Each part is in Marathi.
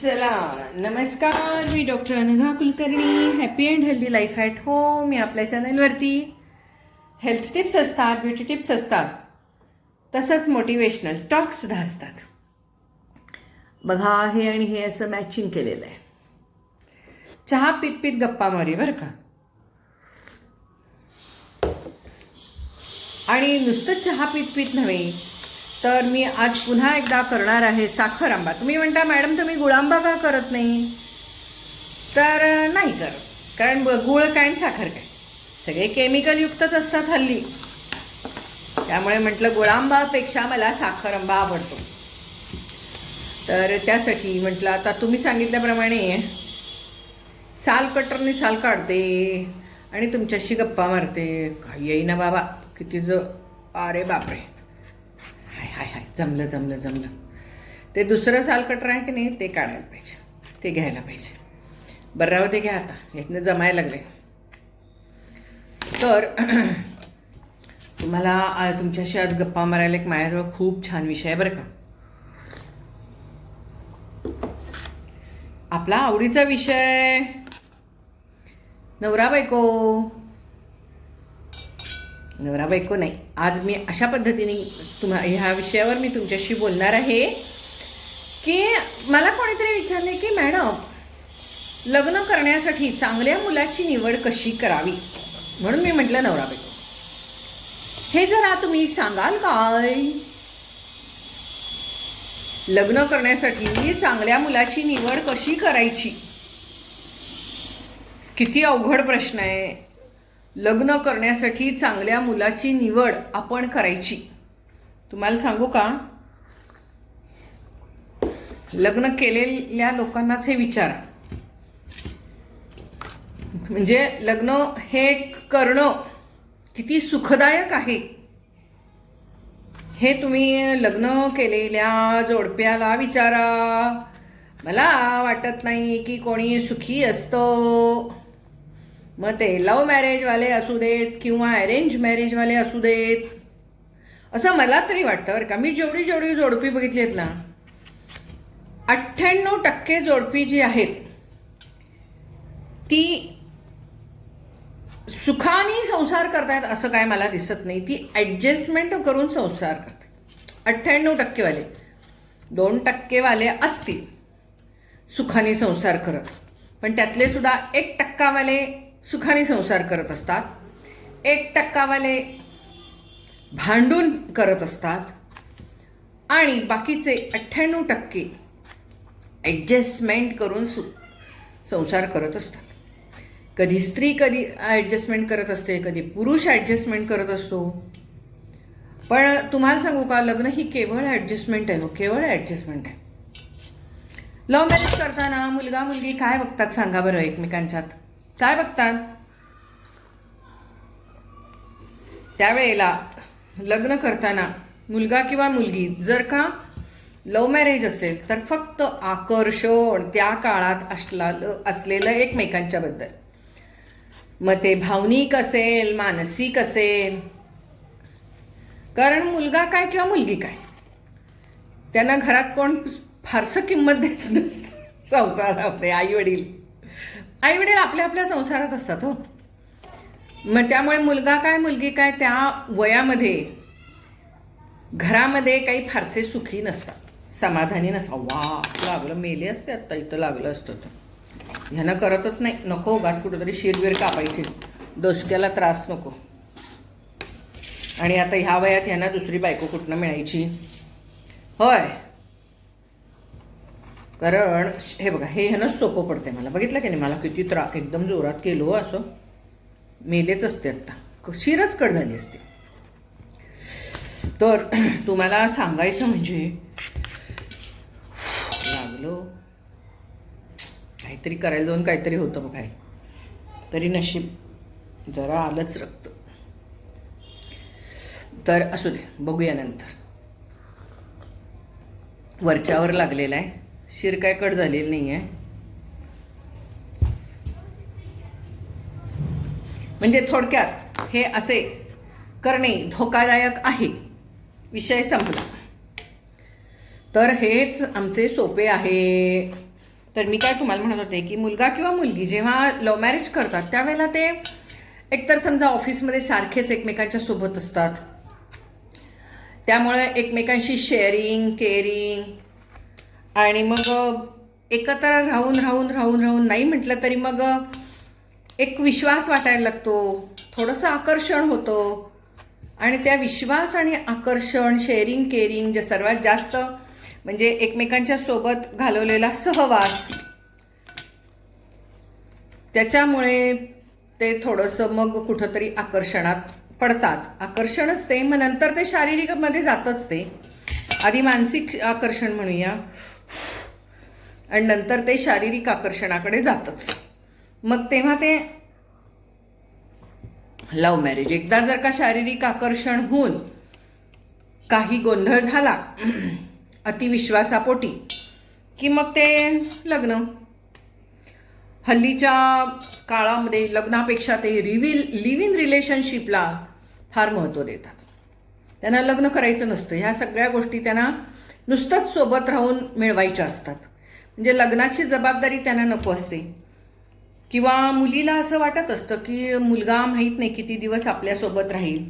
चला नमस्कार, मी doctor Anagha Kulkarni. Happy and healthy life at home या आपल्या चॅनलवरती हेल्थ टिप्स असतात, ब्युटी टिप्स असतात, तसंच मोटिवेशनल टॉकसुद्धा असतात. बघा, हे आणि हे असं मॅचिंग केलेलं आहे. चहा पीत पीत गप्पा मारी बरं का. आणि नुसतं चहा पीत पीत नव्हे तर मी आज पुन्हा एकदा करणार आहे साखर आंबा. तुम्ही म्हणता मॅडम तुम्ही गुळांबा का करत नाही? तर नाही करत, कारण गुळ काय आणि साखर काय सगळे केमिकलयुक्तच असतात हल्ली. त्यामुळे म्हटलं गुळांबापेक्षा मला साखर आंबा आवडतो. तर त्यासाठी म्हटलं आता तुम्ही सांगितल्याप्रमाणे साल कटरने साल काढते आणि तुमच्याशी गप्पा मारते. काही येईना बाबा, किती अरे बापरे, हाय हाय हाय, जमलं जमलं जमलं. ते दुसरं साल कटर आहे की नाही, ते काढायला पाहिजे, ते घ्यायला पाहिजे. बरं राहू दे, घ्या आता, यातनं जमायला लागले. तर तुम्हाला तुमच्याशी आज गप्पा मारायला एक माझ्याजवळ खूप छान विषय आहे बरं का. आपला आवडीचा विषय नवरा बायको. नवरा बायको नाही, आज मी अशा पद्धतीने ह्या विषयावर मी तुमच्याशी बोलणार आहे की मला कोणीतरी विचारले की मॅडम लग्न करण्यासाठी चांगल्या मुलाची निवड कशी करावी, म्हणून मी म्हटलं नवरा बायको. हे जरा तुम्ही सांगाल काय? लग्न करण्यासाठी चांगल्या मुलाची निवड कशी करायची? किती अवघड प्रश्न आहे. लग्न करण्यासाठी चांगल्या मुलाची निवड आपण करायची. तुम्हाला सांगू का, लग्न केलेल्या लोकांनाच हे विचारा. म्हणजे लग्न हे करणं किती सुखदायक आहे हे तुम्ही लग्न केलेल्या जोडप्याला विचारा. मला वाटत नाही की कोणी सुखी असतं. मग ते लव्ह मॅरेजवाले असू देत किंवा अरेंज मॅरेजवाले असू देत, असं मला तरी वाटतं बरं का. मी जेवढी जोडपी बघितली आहेत ना, 98% जोडपी जी आहेत ती सुखाने संसार करतायत असं काय मला दिसत नाही. ती ॲडजस्टमेंट करून संसार करतात 98% वाले. 2% वाले असतील सुखाने संसार करत, पण त्यातले सुद्धा 1% वाले सुखाने संसार करत असतात. 1% वाले भांडून करत असतात आणि बाकीचे 98% ॲडजस्टमेंट करून संसार करत असतात. कधी स्त्री कधी ॲडजस्टमेंट करत असते, कधी पुरुष ॲडजस्टमेंट करत असतो. पण तुम्हाला सांगू का, लग्न ही केवळ ॲडजस्टमेंट आहे, केवळ ॲडजस्टमेंट आहे. लव्ह मॅरेज करताना मुलगा मुलगी काय बघतात सांगा बरं एकमेकांच्यात? काय बघतात? त्यावेळेला लग्न करताना मुलगा किंवा मुलगी जर का लव्ह मॅरेज असेल तर फक्त आकर्षण त्या काळात असलेलं एकमेकांच्या बद्दल. मग ते भावनिक असेल, मानसिक असेल. कारण मुलगा काय किंवा मुलगी काय, त्यांना घरात कोण फारसं किंमत देत नसतं. संसारामध्ये आईवडील आपल्या आपल्या संसारात असतात हो. मग त्यामुळे मुलगा काय मुलगी काय त्या वयामध्ये घरामध्ये काही फारसे सुखी नसतात, समाधानी नसतात. वा लागलं, मेले असते आत्ता, इथं लागलं असतं तर ह्यानं करतच नाही. नको उगाच कुठंतरी शिरबीर कापायची, डोसक्याला त्रास नको. आणि आता ह्या वयात ह्यांना दुसरी बायको कुठनं मिळायची? होय, कारण हे बघा, हे ह्यानंच सोपं पडते मला. बघितलं की नाही, मला किती त्रास एकदम जोरात केलो हो, असं मेलेच असते आत्ता, शिरच कट झाली असते. तर तुम्हाला सांगायचं म्हणजे लागलो काहीतरी करायला जाऊन काहीतरी होतं बघाय, तरी नशीब जरा आलंच रक्त. तर असू दे, बघूया नंतर. वरच्यावर लागलेला आहे, शिर काय कट झालेली नाही आहे. म्हणजे थोडक्यात हे असे करणे धोकादायक आहे, विषय संपला. तर हेच आमचे सोपे आहे. तर मी काय तुम्हाला म्हणत होते की मुलगा किंवा मुलगी जेव्हा लव्ह मॅरेज करतात त्यावेळेला ते एकतर समजा ऑफिसमध्ये सारखेच एकमेकांच्या सोबत असतात, त्यामुळे एकमेकांशी शेअरिंग केअरिंग आणि मग एकत्र राहून राहून राहून राहून नाही म्हटलं तरी मग एक विश्वास वाटायला लागतो, थोडंसं आकर्षण होतं आणि त्या विश्वास आणि आकर्षण शेअरिंग केअरिंग जे सर्वात जास्त म्हणजे एकमेकांच्या सोबत घालवलेला सहवास, त्याच्यामुळे ते थोडंसं मग कुठंतरी आकर्षणात पडतात. आकर्षणच ते, मग नंतर ते शारीरिकमध्ये जातच. ते आधी मानसिक आकर्षण म्हणूया आणि नंतर ते शारीरिक आकर्षणाकडे जातच. मग तेव्हा ते लव्ह मॅरेज. एकदा जर का शारीरिक आकर्षण होऊन काही गोंधळ झाला अतिविश्वासापोटी की मग ते लग्न. हल्लीच्या काळामध्ये लग्नापेक्षा ते लिव्ह इन रिलेशनशिपला फार महत्त्व देतात. त्यांना लग्न करायचं नसतं. ह्या सगळ्या गोष्टी त्यांना नुसतंच सोबत राहून मिळवायच्या असतात. म्हणजे लग्नाची जबाबदारी त्यांना नको असते. किंवा मुलीला असं वाटत असतं की मुलगा माहीत नाही किती दिवस आपल्यासोबत राहील,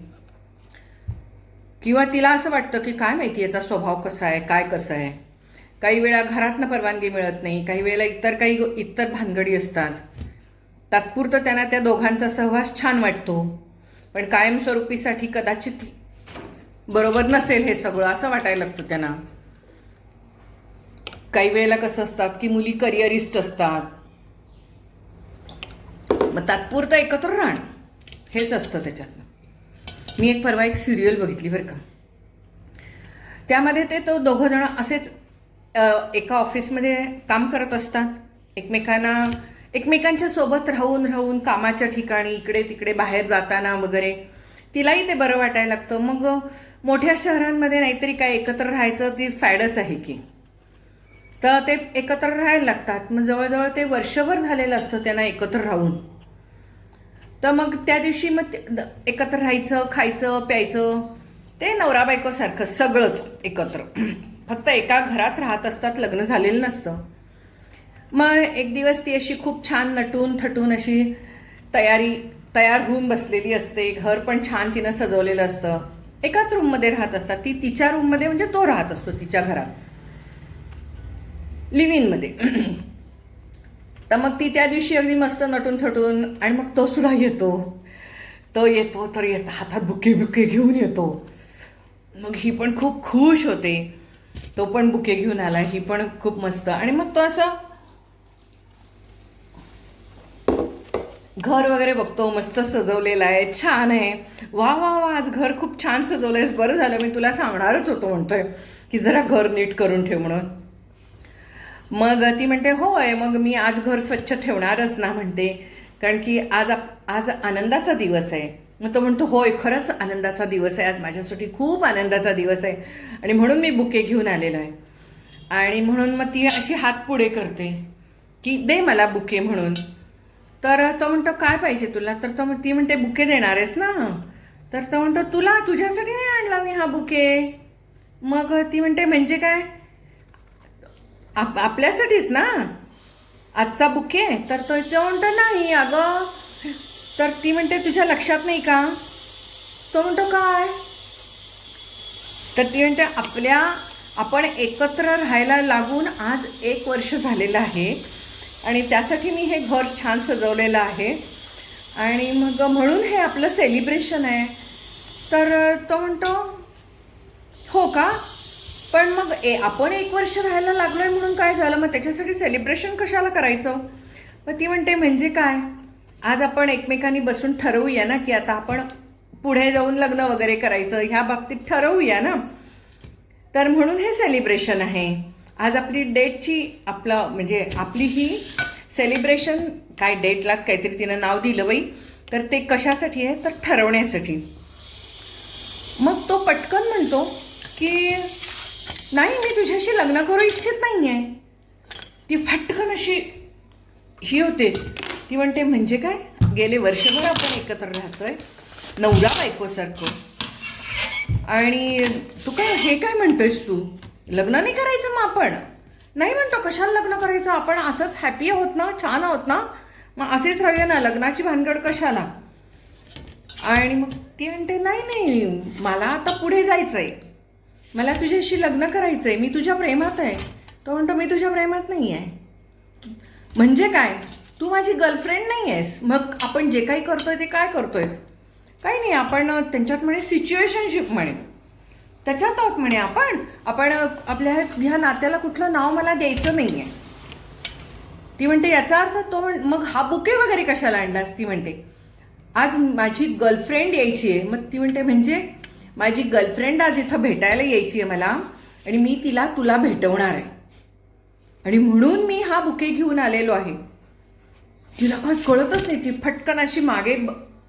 किंवा तिला असं वाटतं की काय माहिती याचा स्वभाव कसा आहे, काय कसं आहे. काही वेळा घरातनं परवानगी मिळत नाही, काही वेळेला इतर भानगडी असतात. तात्पुरतं त्यांना त्या दोघांचा सहवास छान वाटतो, पण कायमस्वरूपीसाठी कदाचित बरोबर नसेल हे सगळं असं वाटायला लागतं त्यांना. काही वेळेला कसं असतात की मुली करिअरिस्ट असतात, मग तात्पुरतं एकत्र राहणं हेच असतं त्याच्यातनं. मी परवा एक सिरियल बघितली बरं का. त्यामध्ये ते तो दोघं जण असेच एका ऑफिसमध्ये काम करत असतात. एकमेकांच्या सोबत राहून राहून कामाच्या ठिकाणी इकडे तिकडे बाहेर जाताना वगैरे तिलाही ते बरं वाटायला लागतं. मग मोठ्या शहरांमध्ये नाहीतरी काय एकत्र राहायचं ती फॅडच आहे की, तर ते एकत्र राहायला लागतात. मग जवळजवळ ते वर्षभर झालेलं असतं त्यांना एकत्र राहून. तर मग त्या दिवशी मग एकत्र राहायचं, खायचं प्यायचं, ते नवरा बायकोसारखं सगळंच एकत्र. फक्त एका घरात राहत असतात, लग्न झालेलं नसतं. मग एक दिवस ती अशी खूप छान नटून थटून अशी तयार होऊन बसलेली असते. घर पण छान तिनं सजवलेलं असतं. एकाच रूममध्ये राहत असतात. ती तिच्या रूममध्ये म्हणजे तो राहत असतो तिच्या घरात लिव्ह इनमध्ये. तर मग ती त्या दिवशी अगदी मस्त नटून थटून, आणि मग तो सुद्धा येतो तर हातात बुके घेऊन येतो. मग ही पण खूप खुश होते, तो पण बुके घेऊन आला, ही पण खूप मस्त. आणि मग तो असं घर वगैरे बघतो, मस्त सजवलेलं आहे, छान आहे. वा वा वा, आज घर खूप छान सजवलंयस, बरं झालं, मी तुला सांगणारच होतो म्हणतोय की जरा घर नीट करून ठेव म्हणून. मग ती म्हणते होय, मग मी आज घर स्वच्छ ठेवणारच ना म्हणते, कारण की आज आनंदाचा दिवस आहे. मग तो म्हणतो होय, खरंच आनंदाचा दिवस आहे, आज माझ्यासाठी खूप आनंदाचा दिवस आहे आणि म्हणून मी बुके घेऊन आलेलो आहे. आणि म्हणून मग ती अशी हात पुढे करते की दे मला बुके म्हणून. तर तो म्हणतो काय पाहिजे तुला. तर ती म्हणते बुके देणार आहेस ना. तर तो म्हणतो तुझ्यासाठी नाही आणला मी हा बुके. मग ती म्हणते म्हणजे काय, आपल्यासाठीच ना आजचा बुके. तर तो म्हणतो नाही अगं. तर ती म्हणते तुझ्या लक्षात नाही का. तो म्हणतो काय. तर ती म्हणते आपण एकत्र राहायला लागून आज 1 वर्ष झालेलं आहे आणि त्यासाठी मी हे घर छान सजवलेलं आहे आणि मग म्हणून हे आपलं सेलिब्रेशन आहे. तर तो म्हणतो हो का, पण मग आपण 1 वर्ष राहायला लागलोय म्हणून काय झालं, मग त्याच्यासाठी सेलिब्रेशन कशाला करायचं. मग ती म्हणते म्हणजे काय, आज आपण एकमेकांनी बसून ठरवूया ना की आता आपण पुढे जाऊन लग्न वगैरे करायचं, ह्या बाबतीत ठरवूया ना. तर म्हणून हे सेलिब्रेशन आहे. आज आपली डेटची म्हणजे आपली ही सेलिब्रेशन, काय डेटलाच काहीतरी तिनं नाव दिलं बाई, तर ते कशासाठी आहे तर ठरवण्यासाठी. मग तो पटकन म्हणतो की नाही, मी तुझ्याशी लग्न करू इच्छित नाही आहे. ती फटकन अशी ही होते. ती म्हणते म्हणजे काय, गेले वर्षभर आपण एकत्र राहतोय नवरा बायकोसारखं, आणि तू काय हे काय म्हणतोयस, तू लग्न नाही करायचं मग आपण. नाही म्हणतो, कशाला लग्न करायचं, आपण असंच हॅपी आहोत ना, छान आहोत ना, मग असेच राहूया ना, लग्नाची भानगड कशाला. आणि मग ती म्हणते नाही नाही, मला आता पुढे जायचं आहे, मला तुझ्याशी लग्न करायचं आहे, मी तुझ्या प्रेमात आहे. तो म्हणतो मी तुझ्या प्रेमात नाही आहे. म्हणजे काय, तू माझी गर्लफ्रेंड नाही आहेस, मग आपण जे काही करतोय ते काय करतोयस. काही नाही, आपण त्यांच्यात म्हणे सिच्युएशनशिप म्हणे, त्याच्यात आहोत म्हणे आपण आपल्या ह्या नात्याला कुठलं नाव मला द्यायचं नाही आहे. ती म्हणते याचा अर्थ तो मग हा बुके वगैरे कशाला आणलास. ती म्हणते आज माझी गर्लफ्रेंड यायची आहे. मग ती म्हणते म्हणजे माझी गर्लफ्रेंड आज इथं भेटायला यायची आहे मला, आणि मी तिला तुला भेटवणार आहे, आणि म्हणून मी हा बुके घेऊन आलेलो आहे. तिला काय कळतच नाही. ती फटकन अशी मागे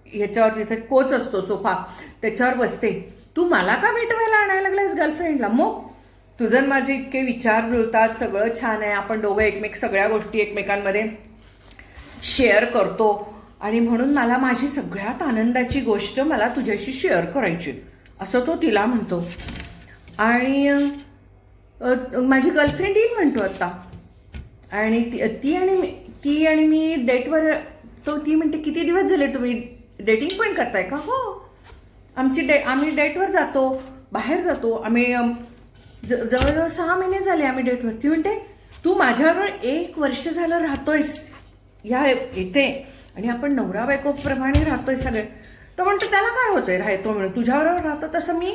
ह्याच्यावर, तिथे कोच असतो सोफा, त्याच्यावर बसते. तू मला का भेटवायला आणायला लागलास गर्लफ्रेंडला. मग तुझं माझे इतके विचार जुळतात, सगळं छान आहे, आपण दोघं सगळ्या गोष्टी एकमेकांमध्ये शेअर करतो, आणि म्हणून मला माझी सगळ्यात आनंदाची गोष्ट मला तुझ्याशी शेअर करायची, असं तो तिला म्हणतो. आणि माझी गर्लफ्रेंड येईल म्हणतो आता, आणि ती आणि मी डेटवर. ती म्हणते किती दिवस झाले तुम्ही डेटिंग पण करताय का. हो, आम्ही डेटवर जातो, बाहेर जातो, आम्ही जवळजवळ 6 महिने झाले आम्ही डेटवर. ती म्हणते तू माझ्याबरोबर 1 वर्ष झालं राहतोयस या इथे, आणि आपण नवरा बायकोप्रमाणे राहतोय सगळे. तो म्हणतो त्याला काय होतंय राहतो म्हणून, तुझ्याबरोबर राहतो तसं मी,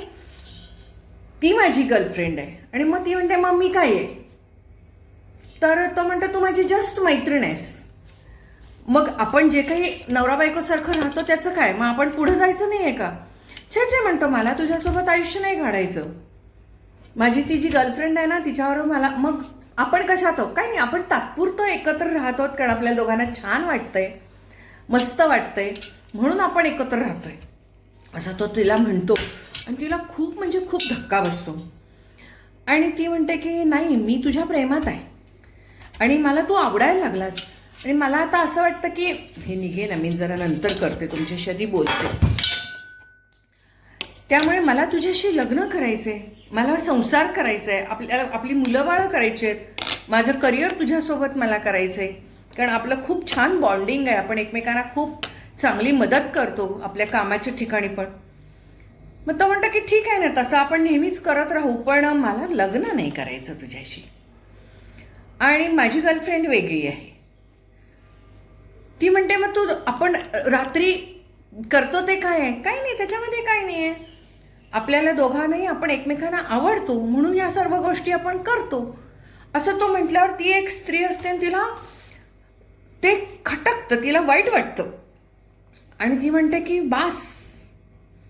ती माझी गर्लफ्रेंड आहे. आणि मग ती म्हणते मग मी काय आहे. तर तो म्हणतो तू माझी जस्ट मैत्रीण आहेस, मग आपण जे काही नवरा बायकोसारखं राहतो त्याचं काय, मग आपण पुढे जायचं नाही आहे का. छे म्हणतो मला तुझ्यासोबत आयुष्य नाही काढायचं, माझी ती जी गर्लफ्रेंड आहे ना तिच्याबरोबर मला, मग आपण कशात आहोत काही नाही, आपण तात्पुरतं एकत्र राहतो कारण आपल्या दोघांना छान वाटतंय, मस्त वाटतंय, म्हणून आपण एकत्र राहतोय, असं तो तिला म्हणतो. आणि तिला खूप म्हणजे खूप धक्का बसतो. आणि ती म्हणते की नाही, मी तुझ्या प्रेमात आहे, आणि मला तू आवडायला लागलास, आणि मला आता असं वाटतं की हे निघे ना, मी जरा नंतर करते, तुमच्याशी आधी बोलते. त्यामुळे मला तुझ्याशी लग्न करायचंय, मला संसार करायचा आहे, आपली मुलं बाळं करायची आहेत, माझं करिअर तुझ्यासोबत मला करायचं आहे, कारण आपलं खूप छान बॉन्डिंग आहे, आपण एकमेकांना खूप चांगली मदत करतो आपल्या कामाच्या ठिकाणी पण. मग तो म्हणतं की ठीक आहे ना, तसं आपण नेहमीच करत राहू, पण मला लग्न नाही करायचं तुझ्याशी, आणि माझी गर्लफ्रेंड वेगळी आहे. ती म्हणते मग तू आपण रात्री करतो ते काय आहे. काही नाही, त्याच्यामध्ये काही नाही आहे, आपल्याला दोघांनाही आपण एकमेकांना आवडतो म्हणून या सर्व गोष्टी आपण करतो, असं तो म्हटल्यावर ती एक स्त्री असते आणि तिला ते खटकतं, तिला वाईट वाटतं. आणि ती म्हणते की बास,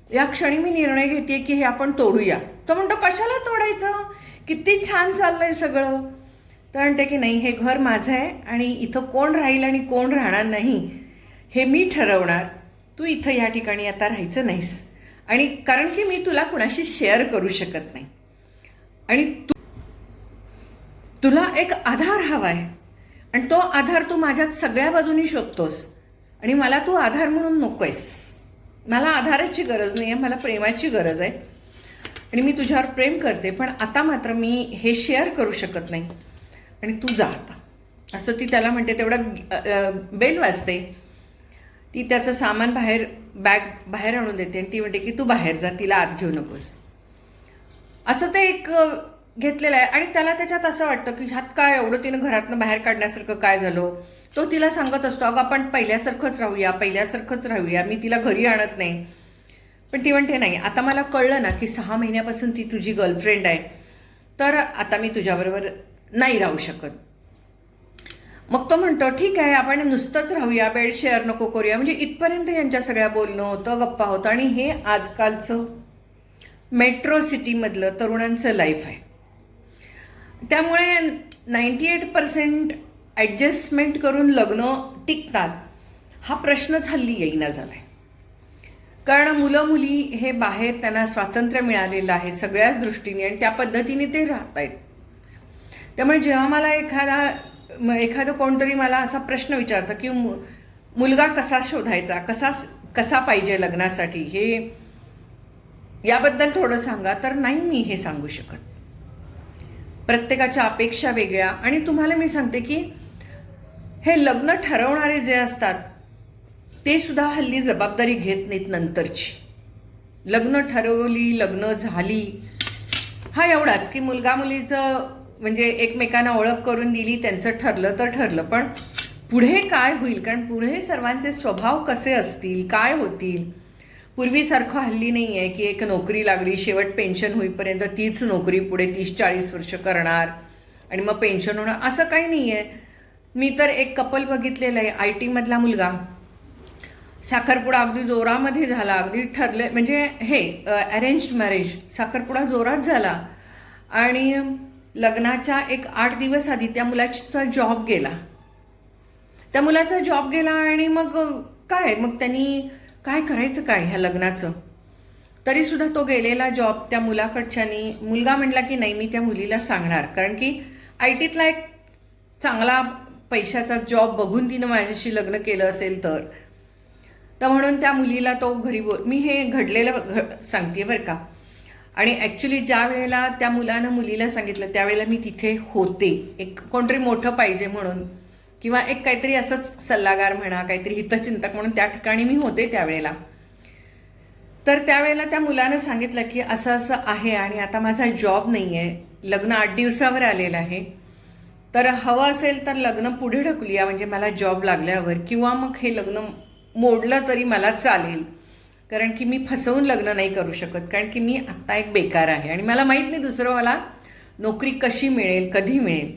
या क्षणी मी निर्णय घेते की हे आपण तोडूया. तो म्हणतो कशाला तोडायचं, किती छान चाललंय सगळं. तर म्हणते की नाही, हे घर माझं आहे, आणि इथं कोण राहील आणि कोण राहणार नाही हे मी ठरवणार, तू इथं या ठिकाणी आता राहायचं नाहीस, आणि कारण की मी तुला कुणाशी शेअर करू शकत नाही, आणि तुला एक आधार हवा आहे, आणि तो आधार तू माझ्यात सगळ्या बाजूनी शोधतोस, आणि मला तू आधार म्हणून नकोयस. मला आधाराची गरज नाही आहे, मला प्रेमाची गरज आहे, आणि मी तुझ्यावर प्रेम करते, पण आता मात्र मी हे शेअर करू शकत नाही, आणि तू जा आता, असं ती त्याला म्हणते. तेवढ्यात बेल वाजते. ती त्याचं सामान बॅग बाहेर आणून देते, आणि ती म्हणते की तू बाहेर जा, तिला आत घेऊ नकोस. असं ते एक घेतलेलं आहे. आणि त्याला त्याच्यात असं वाटतं की ह्यात काय एवढं तिनं घरातनं बाहेर काढण्यासारखं काय झालं. तो तिला सांगत असतो अगं आपण पहिल्यासारखंच राहूया, मी तिला घरी आणत नाही. पण ती म्हणते नाही, आता मला कळलं ना की 6 महिन्यापासून ती तुझी गर्लफ्रेंड आहे, तर आता मी तुझ्याबरोबर नाही राहू शकत. मग तो म्हणतो ठीक आहे, आपण नुसतंच राहूया, बेड शेअर नको करूया. म्हणजे इथपर्यंत यांच्या सगळ्या बोलणं होतं, गप्पा होतं. आणि हे आजकालचं मेट्रो सिटीमधलं तरुणांचं लाईफ आहे. त्यामुळे 98% ॲडजस्टमेंट करून लग्न टिकतात हा प्रश्नच हल्ली येईना झाला आहे. कारण मुलं मुली हे बाहेर त्यांना स्वातंत्र्य मिळालेलं आहे सगळ्याच दृष्टीने, आणि त्या पद्धतीने ते राहत आहेत. त्यामुळे जेव्हा मला एखादं कोणतरी मला असा प्रश्न विचारतं की मुलगा कसा शोधायचा, कसा पाहिजे लग्नासाठी, हे याबद्दल थोडं सांगा, तर नाही मी हे सांगू शकत. प्रत्येकाच्या अपेक्षा वेगळ्या. आणि तुम्हाला मी सांगते की हे लग्न ठरवणारे जे असतात ते सुद्धा हल्ली जबाबदारी घेत नाहीत नंतरची. लग्न ठरवली, लग्न झाली, हा एवढाच की मुलगा मुलीचं म्हणजे एकमेकांना ओळख करून दिली, त्यांचं ठरलं तर ठरलं. पण पुढे काय होईल, कारण पुढे सर्वांचे स्वभाव कसे असतील, काय होतील. पूर्वीसारखं हल्ली नाही आहे की एक नोकरी लागली, शेवट पेन्शन होईपर्यंत तीच नोकरी पुढे 30-40 वर्ष करणार आणि मग पेन्शन होणार, असं काही नाही आहे. मी तर एक कपल बघितलेलं आहे, IT मधला मुलगा. साखरपुडा अगदी जोरामध्ये झाला, अगदी ठरले, म्हणजे हे अरेंज्ड मॅरेज, साखरपुडा जोरात झाला आणि लग्नाच्या एक 8 दिवस आधी त्या मुलाचा जॉब गेला. त्या मुलाचा जॉब गेला आणि मग काय, मग त्यांनी काय करायचं काय ह्या लग्नाचं. तरी सुद्धा तो गेलेला जॉब त्या मुलाकडच्यानी, मुलगा म्हणला की नाही मी त्या मुलीला सांगणार, कारण की ITतला एक चांगला पैशाचा जॉब बघून तिनं माझ्याशी लग्न केलं असेल तर म्हणून त्या मुलीला तो घरी मी हे घडलेलं सांगते बरं का. आणि ॲक्च्युली ज्या वेळेला त्या मुलानं मुलीला सांगितलं त्यावेळेला मी तिथे होते. एक कोणतरी मोठं पाहिजे म्हणून किंवा एक काहीतरी असंच सल्लागार म्हणा, काहीतरी हितचिंतक म्हणून त्या ठिकाणी मी होते त्यावेळेला. तर त्यावेळेला त्या मुलानं सांगितलं की असं असं आहे आणि आता माझा जॉब नाही आहे, लग्न 8 दिवसावर आलेलं आहे, तर हवं असेल तर लग्न पुढे ढकलूया, म्हणजे मला जॉब लागल्यावर, किंवा मग हे लग्न मोडलं तरी मला चालेल, कारण की मी फसवून लग्न नाही करू शकत, कारण की मी आत्ता एक बेकार आहे आणि मला माहीत नाही दुसरं मला नोकरी कशी मिळेल, कधी मिळेल.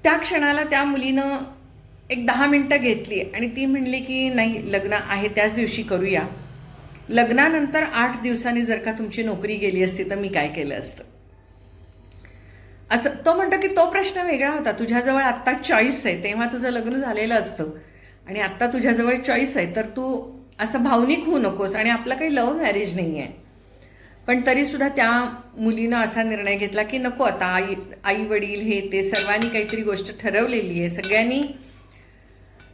त्या क्षणाला त्या मुलीनं एक 10 मिनटं घेतली आणि ती म्हणली की नाही, लग्न आहे त्याच दिवशी करूया. लग्नानंतर 8 दिवसांनी जर का तुमची नोकरी गेली असती तर मी काय केलं असतं, असं तो म्हणतो. की तो प्रश्न वेगळा होता, तुझ्याजवळ आत्ता चॉईस आहे, तेव्हा तुझं लग्न झालेलं असतं आणि आत्ता तुझ्याजवळ चॉईस आहे, तर तू असं भावनिक होऊ नकोस. आणि आपलं काही लव्ह मॅरेज नाही आहे, पण तरीसुद्धा त्या मुलीनं असा निर्णय घेतला की नको, आता आई वडील हे ते सर्वांनी काहीतरी गोष्ट ठरवलेली आहे, सगळ्यांनी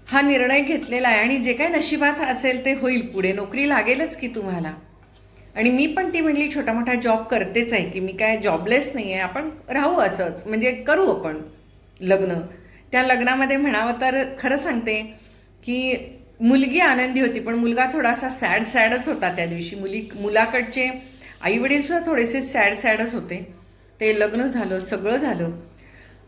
हा निर्णय घेतलेला आहे आणि जे काय नशिबात असेल ते होईल, पुढे नोकरी लागेलच की तुम्हाला. आणि मी पण ती म्हणली छोटा मोठा जॉब करतेच आहे की, मी काय जॉबलेस नाही आहे, आपण राहू असंच, म्हणजे करू आपण लग्न. त्या लग्नामध्ये म्हणावं तर खरं सांगते की मुलगी आनंदी होती, पण मुलगा थोडासा सॅडच होता त्या दिवशी. मुलाकडचे आईवडील सुद्धा थोडेसे सॅडच होते. ते लग्न झालं, सगळं झालं.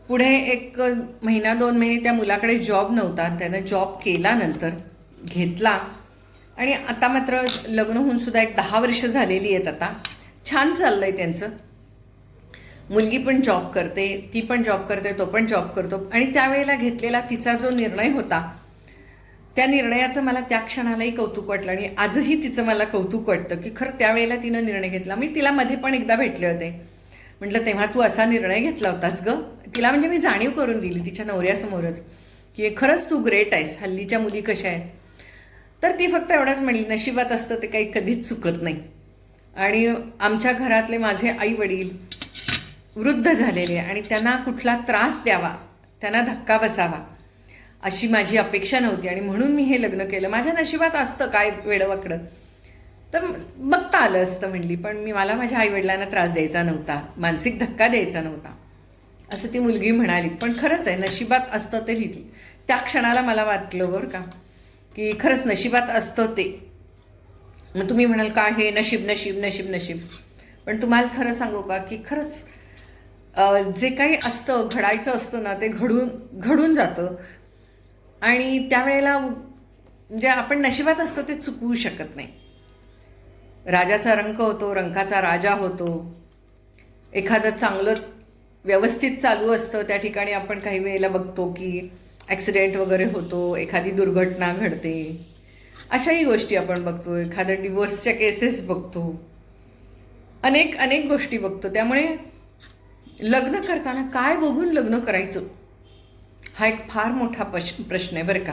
पुढे 1 महिना 2 महिने त्या मुलाकडे जॉब नव्हता, त्यानं जॉब केला, नंतर घेतला आणि आता मात्र लग्न होऊन सुद्धा एक 10 वर्ष झालेली आहेत. आता छान चाललंय त्यांचं. मुलगी पण जॉब करते, ती पण जॉब करते, तो पण जॉब करतो. आणि त्यावेळेला घेतलेला तिचा जो निर्णय होता, त्या निर्णयाचं मला त्या क्षणालाही कौतुक वाटलं आणि आजही तिचं मला कौतुक वाटतं की खरं त्यावेळेला तिनं निर्णय घेतला. मी तिला मध्ये पण एकदा भेटले होते, म्हटलं तेव्हा तू असा निर्णय घेतला होतास ग. तिला म्हणजे मी जाणीव करून दिली तिच्या नवऱ्यासमोरच की खरंच तू ग्रेट आहेस, हल्लीच्या मुली कशा आहेत. तर ती फक्त एवढंच म्हणली, नशिबात असतं ते काही कधीच चुकत नाही. आणि आमच्या घरातले माझे आई वडील वृद्ध झालेले आणि त्यांना कुठला त्रास द्यावा, त्यांना धक्का बसावा अशी माझी अपेक्षा नव्हती आणि म्हणून मी हे लग्न केलं. माझ्या नशिबात असतं काय वेडवाकडं तर बघता आलं असतं म्हणली, पण मला माझ्या आईवडिलांना त्रास द्यायचा नव्हता, मानसिक धक्का द्यायचा नव्हता असं ती मुलगी म्हणाली. पण खरंच आहे, नशिबात असतं ते लिहिली. त्या क्षणाला मला वाटलं बरं का की खरंच नशिबात असतं ते. मग तुम्ही म्हणाल का हे नशीब नशीब नशीब नशीब, पण तुम्हाला खरं सांगू का की खरंच जे काही असतं, घडायचं असतं ना, ते घडून जातं. आणि त्यावेळेला म्हणजे आपण नशिबात असतं ते चुकवू शकत नाही. राजाचा रंक होतो, रंकाचा राजा होतो. एखादं चांगलं व्यवस्थित चालू असतं, त्या ठिकाणी आपण काही वेळेला बघतो की ॲक्सिडेंट वगैरे होतो, एखादी दुर्घटना घडते, अशाही गोष्टी आपण बघतो. एखाद्या डिवोर्सच्या केसेस बघतो, अनेक गोष्टी बघतो. त्यामुळे लग्न करताना काय बघून लग्न करायचं हा एक फार मोठा प्रश्न आहे बरं का.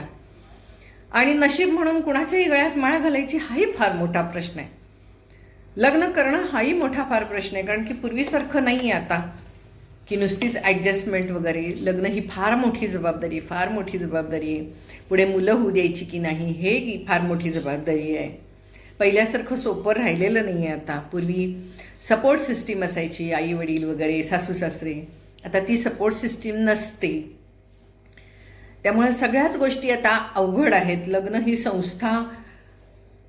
आणि नशीब म्हणून कुणाच्याही गळ्यात माळ घालायची हाही फार मोठा प्रश्न आहे. लग्न करणं हाही मोठा फार प्रश्न आहे, कारण की पूर्वीसारखं नाही आहे आता की नुसतीच ॲडजस्टमेंट वगैरे. लग्न ही फार मोठी जबाबदारी आहे. पुढे मुलं होऊ द्यायची की नाही हे फार मोठी जबाबदारी आहे. पहिल्यासारखं सोपं राहिलेलं नाही आहे आता. पूर्वी सपोर्ट सिस्टीम असायची, आई वडील वगैरे, सासू सासरे. आता ती सपोर्ट सिस्टीम नसते. त्यामुळे सगळ्याच गोष्टी आता अवघड आहेत. लग्न ही संस्था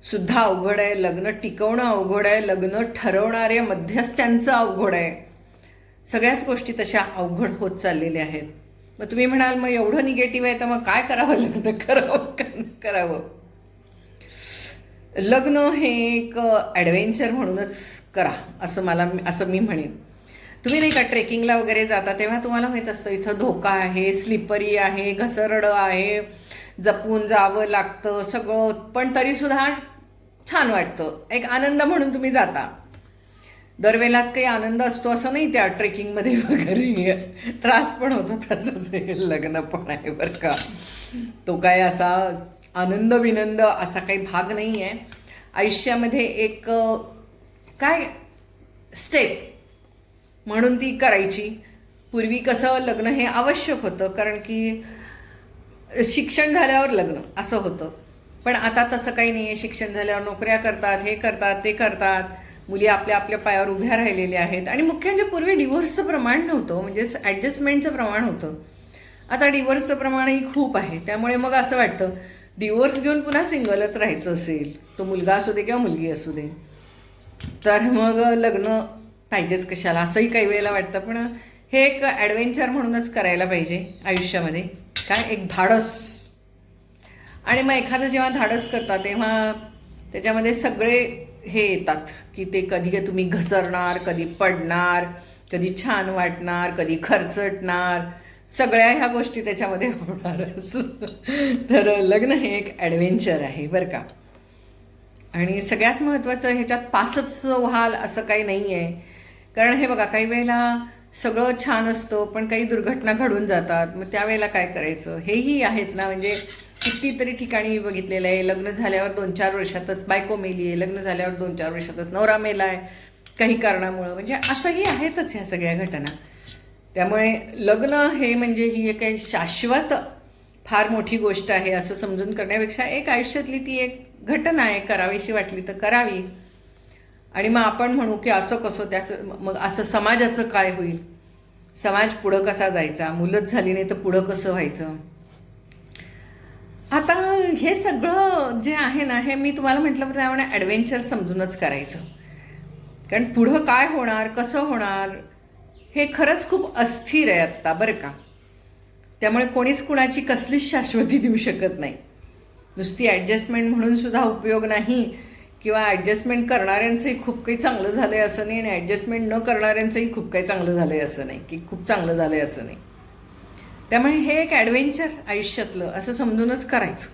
सुद्धा अवघड आहे, लग्न टिकवणं अवघड आहे, लग्न ठरवणाऱ्या मध्यस्थ्यांचं अवघड आहे. सगळ्याच गोष्टी तशा अवघड होत चाललेल्या आहेत. मग तुम्ही म्हणाल मग एवढं निगेटिव्ह आहे तर मग काय करावं, लग्न करावं का न करावं? लग्न हे एक ॲडव्हेंचर म्हणूनच करा असं मी म्हणेन. तुम्ही नाही का ट्रेकिंगला वगैरे जाता तेव्हा तुम्हाला माहीत असतं इथं धोका आहे, स्लिपरी आहे, घसरडं आहे, जपून जावं लागतं सगळं, पण तरीसुद्धा छान वाटतं. एक आनंद म्हणून तुम्ही जाता. दरवेळेलाच काही आनंद असतो असं नाही, त्या ट्रेकिंगमध्ये वगैरे त्रास पण होतो. तसंच हे लग्न पण आहे बरं का. तो काय असा आनंद विनंद असा काही भाग नाही आहे आयुष्यामध्ये. एक काय स्टेप म्हणून ती करायची. पूर्वी कसं लग्न हे आवश्यक होतं कारण की शिक्षण झाल्यावर लग्न असं होतं, पण आता तसं काही नाही आहे. शिक्षण झाल्यावर नोकऱ्या करतात, हे करतात, ते करतात, मुली आपल्या आपल्या पायावर उभ्या राहिलेल्या आहेत. आणि मुख्य म्हणजे पूर्वी डिव्होर्सचं प्रमाण नव्हतं, म्हणजे ॲडजस्टमेंटचं प्रमाण होतं. आता डिव्होर्सचं प्रमाणही खूप आहे. त्यामुळे मग असं वाटतं डिवोर्स घेऊन पुन्हा सिंगलच राहायचं असेल, तो मुलगा असू दे किंवा मुलगी असू दे, तर मग लग्न पाहिजेच कशाला असंही काही वेळेला वाटतं. पण हे एक ॲडव्हेंचर म्हणूनच करायला पाहिजे आयुष्यामध्ये. काय एक धाडस. आणि मग एखादं जेव्हा धाडस करता तेव्हा त्याच्यामध्ये सगळे हे येतात की ते कधी तुम्ही घसरणार, कधी पडणार, कधी छान वाटणार, कधी खर्चटणार, सगळ्या ह्या गोष्टी त्याच्यामध्ये होणारच. तर लग्न हे एक ॲडव्हेंचर आहे बरं का. आणि सगळ्यात महत्त्वाचं ह्याच्यात पासच व्हाल असं काही नाही आहे. कारण हे बघा काही वेळेला सगळं छान असतं पण काही दुर्घटना घडून जातात. मग त्यावेळेला काय करायचं हेही आहेच ना. म्हणजे कितीतरी ठिकाणी बघितलेलं आहे, लग्न झाल्यावर 2-4 वर्षातच बायको मेली आहे, लग्न झाल्यावर 2-4 वर्षातच नवरा मेला आहे काही कारणामुळं. म्हणजे असंही आहेतच ह्या सगळ्या घटना. त्यामुळे लग्न हे म्हणजे ही एक काही शाश्वत फार मोठी गोष्ट आहे असं समजून करण्यापेक्षा एक आयुष्यातली ती एक घटना आहे, करावीशी वाटली तर करावी. आणि मग आपण म्हणू की असं कसं मग असं समाजाचं काय होईल, समाज पुढं कसा जायचा, मुलंच झाली नाही तर पुढं कसं व्हायचं. आता हे सगळं जे आहे ना हे मी तुम्हाला म्हटलं त्यामुळे ॲडव्हेंचर समजूनच करायचं. कारण पुढं काय होणार, कसं होणार हे खरंच खूप अस्थिर आहे आत्ता बरं का. त्यामुळे कोणीच कुणाची कसलीच शाश्वती देऊ शकत नाही. नुसती ॲडजस्टमेंट म्हणून सुद्धा उपयोग नाही, किंवा ॲडजस्टमेंट करणाऱ्यांचंही खूप काही चांगलं झालं आहे असं नाही, आणि ॲडजस्टमेंट न करणाऱ्यांचंही खूप काही चांगलं झालं आहे असं नाही, की खूप चांगलं झालं आहे असं नाही. त्यामुळे हे एक ॲडव्हेंचर आयुष्यातलं असं समजूनच करायचं.